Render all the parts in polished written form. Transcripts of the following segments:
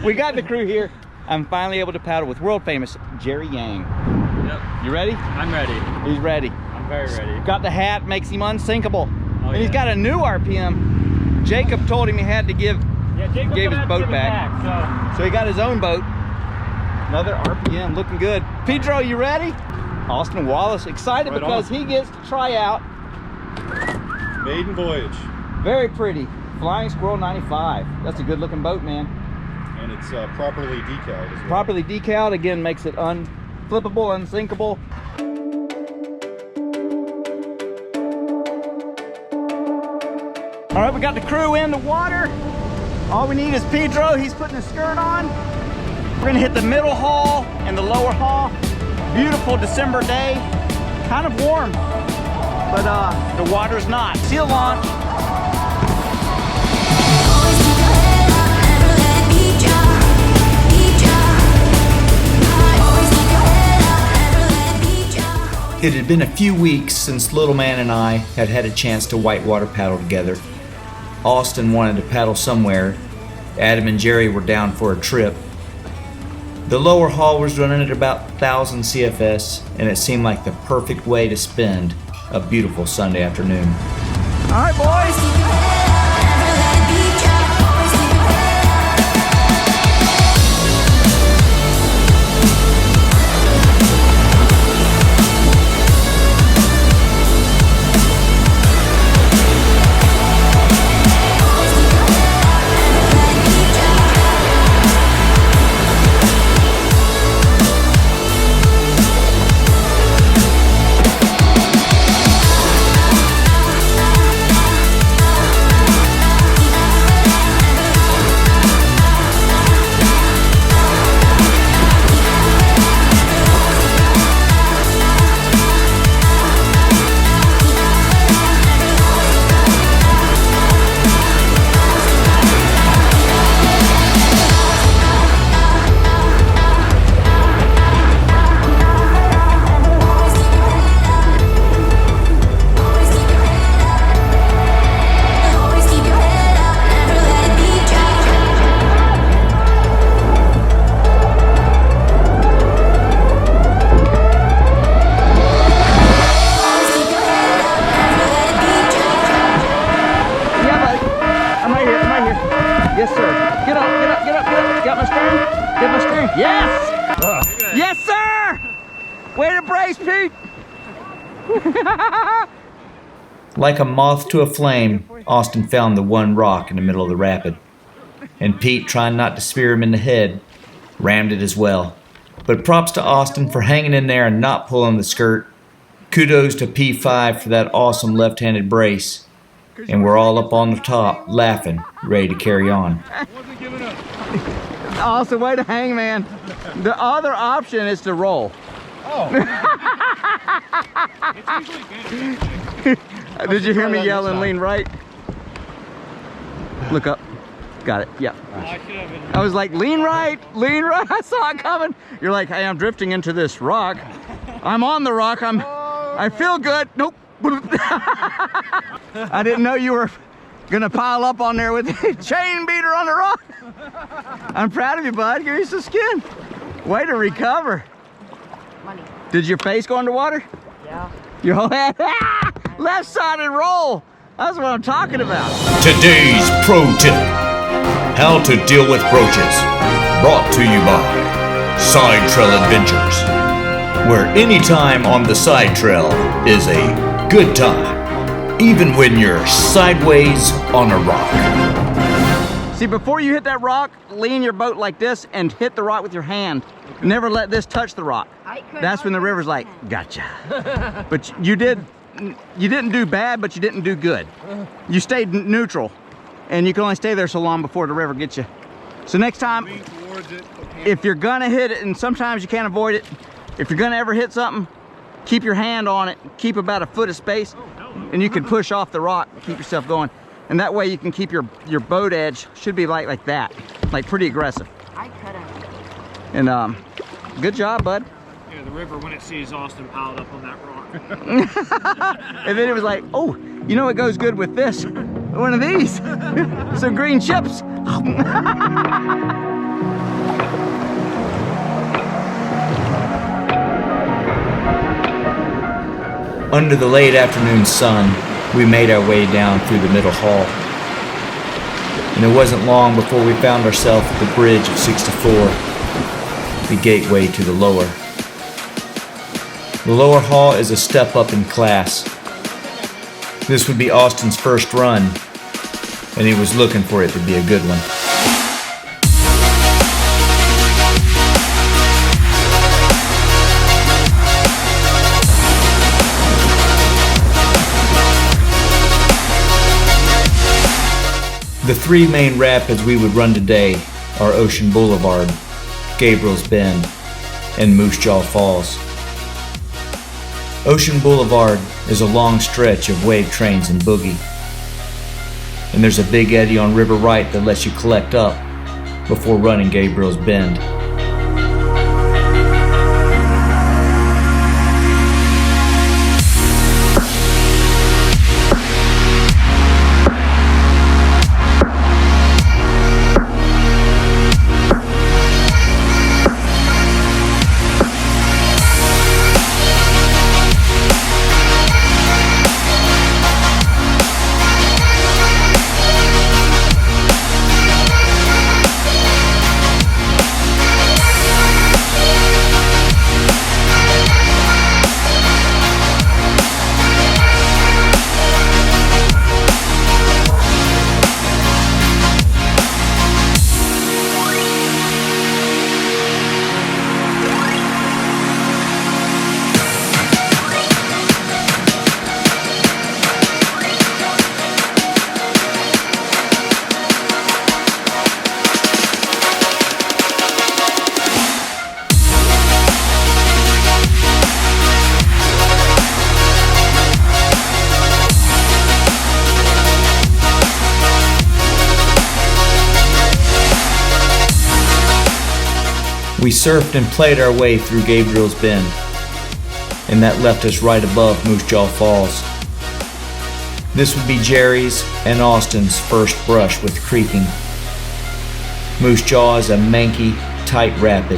We got the crew here. I'm finally able to paddle with world famous Jerry Yang. Yep. You ready? I'm ready. He's ready. I'm very ready. Got the hat, makes him unsinkable. Oh, and he's got a new RPM. Jacob told him he had to give Jacob gave his boat back. So he got his own boat. Another RPM, looking good. Pedro, you ready? Austin Wallis, excited Right because on. he gets to try out. Maiden voyage. Very pretty. Flying Squirrel 95. That's a good looking boat, man. And it's properly decaled as well. Properly decaled, again, makes it unflippable, unsinkable. All right, we got the crew in the water. All we need is Pedro. He's putting his skirt on. We're gonna hit the middle haul and the lower haul. Beautiful December day. Kind of warm, but the water's not. Seal launch. It had been a few weeks since Little Man and I had had a chance to whitewater paddle together. Austin wanted to paddle somewhere. Adam and Jerry were down for a trip. The lower haul was running at about 1,000 CFS, and it seemed like the perfect way to spend a beautiful Sunday afternoon. All right, boys. Yes, sir. Get up, get up, get up, get up. Got my stern? Get my stern. Yes! Yes, sir! Way to brace, Pete! Like a moth to a flame, Austin found the one rock in the middle of the rapid. And Pete, trying not to spear him in the head, rammed it as well. But props to Austin for hanging in there and not pulling the skirt. Kudos to P5 for that awesome left-handed brace. And we're all up on the top, laughing, ready to carry on. Awesome way to hang, man. The other option is to roll. Oh. Did you hear me yelling, lean right? Look up. Got it, yep. I was like, lean right, lean right. I saw it coming. You're like, hey, I'm drifting into this rock. I'm on the rock, I feel good. Nope. I didn't know you were gonna pile up on there with the chain beater on the rock. I'm proud of you, bud. Give me some skin. Way to recover. Money. Did your face go underwater? Yeah. Your whole head? Left-sided roll. That's what I'm talking about. Today's pro tip: how to deal with broaches. Brought to you by Side Trail Adventures, where any time on the side trail is a good time, even when you're sideways on a rock. See, before you hit that rock, lean your boat like this and hit the rock with your hand. Never let this touch the rock. That's when the river's like, gotcha. But you didn't do bad, but you didn't do good. You stayed neutral, and you can only stay there so long before the river gets you. So next time, if you're gonna hit it, and sometimes you can't avoid it, if you're gonna ever hit something, keep your hand on it, keep about a foot of space, and you can push off the rock and keep yourself going. And that way you can keep your boat edge, should be like that, like pretty aggressive. I could have. And good job, bud. Yeah, the river, when it sees Austin piled up on that rock. And then it was like, oh, you know what goes good with this? One of these, some green chips. Under the late afternoon sun, we made our way down through the middle hall. And it wasn't long before we found ourselves at the bridge of 64, the gateway to the lower. The Lower Haw is a step up in class. This would be Austin's first run, and he was looking for it to be a good one. The three main rapids we would run today are Ocean Boulevard, Gabriel's Bend, and Moose Jaw Falls. Ocean Boulevard is a long stretch of wave trains and boogie. And there's a big eddy on River Right that lets you collect up before running Gabriel's Bend. We surfed and played our way through Gabriel's Bend, and that left us right above Moose Jaw Falls. This would be Jerry's and Austin's first brush with creeking. Moose Jaw is a manky, tight rapid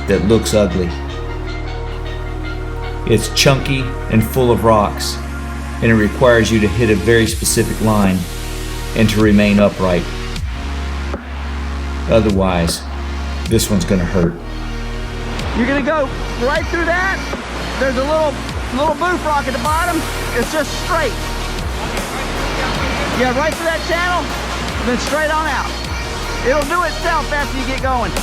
that looks ugly. It's chunky and full of rocks, and it requires you to hit a very specific line and to remain upright. Otherwise, this one's gonna hurt. You're gonna go right through that. There's a little boof rock at the bottom. It's just straight. Yeah, right through that channel, then straight on out. It'll do itself after you get going.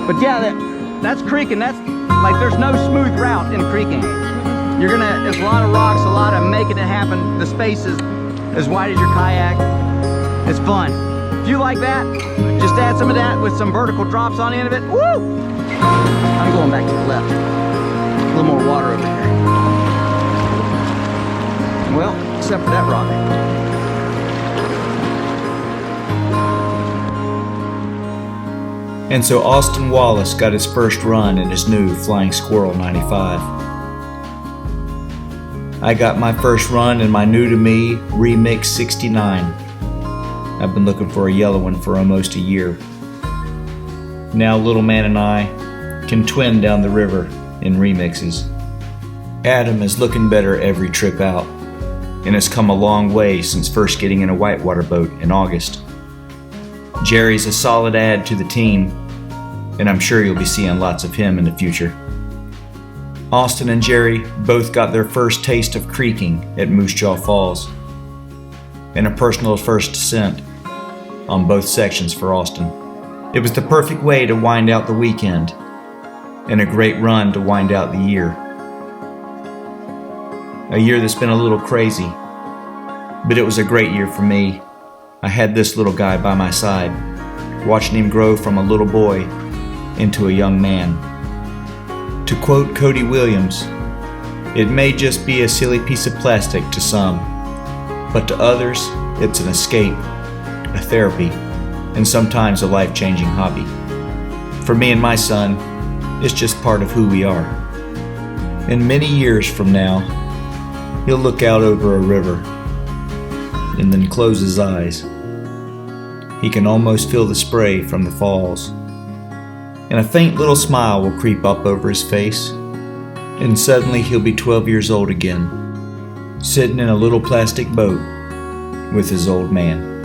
But yeah, that's creeking. That's like, there's no smooth route in creeking. It's a lot of rocks, a lot of making it happen. The space is as wide as your kayak. It's fun. If you like that, just add some of that with some vertical drops on the end of it. Woo! I'm going back to the left. A little more water over here. Well, except for that rock. And so Austin Wallis got his first run in his new Flying Squirrel 95. I got my first run in my new to me Remix 69. I've been looking for a yellow one for almost a year. Now little man and I can twin down the river in remixes. Adam is looking better every trip out and has come a long way since first getting in a whitewater boat in August. Jerry's a solid add to the team, and I'm sure you'll be seeing lots of him in the future. Austin and Jerry both got their first taste of creeking at Moose Jaw Falls, and a personal first descent on both sections for Austin. It was the perfect way to wind out the weekend, and a great run to wind out the year. A year that's been a little crazy, but it was a great year for me. I had this little guy by my side, watching him grow from a little boy into a young man. To quote Cody Williams, "It may just be a silly piece of plastic to some, but to others, it's an escape, a therapy, and sometimes a life-changing hobby. For me and my son, it's just part of who we are." And many years from now, he'll look out over a river and then close his eyes. He can almost feel the spray from the falls, and a faint little smile will creep up over his face, and suddenly he'll be 12 years old again, sitting in a little plastic boat with his old man.